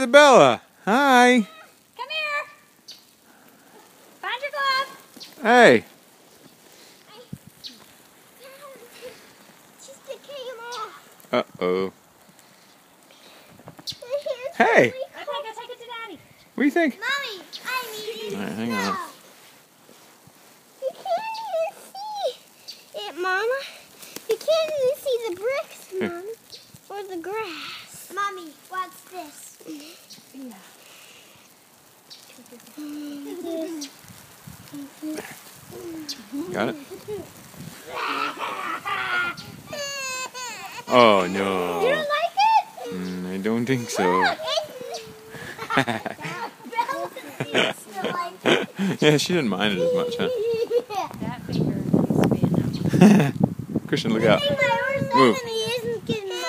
Isabella. Hi. Come here. Find your glove. Hey. Uh-oh. Hey. Okay, go take it to Daddy. What do you think? Mommy, I need it. All right, hang on. You can't even see it, Mama. You can't even see the bricks, Mom. Or the grass. Mommy, what's this? Got it? Oh, no. You don't like it? I don't think so. Yeah, she didn't mind it as much, huh? That finger needs to be in that one. Christian, look out. Move.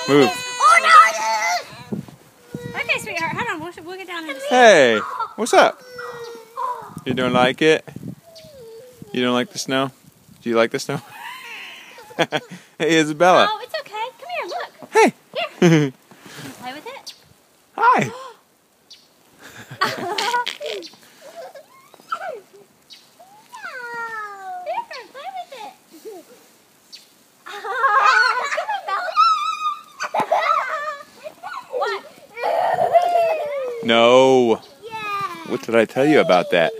Move. Oh no! Okay, sweetheart, hold on. We'll get down in a second. Hey, what's up? You don't like it? You don't like the snow? Do you like the snow? Hey, Isabella. Oh, it's okay. Come here, look. Hey. Here. Play with it. Hi. No. Yeah. What did I tell you about that?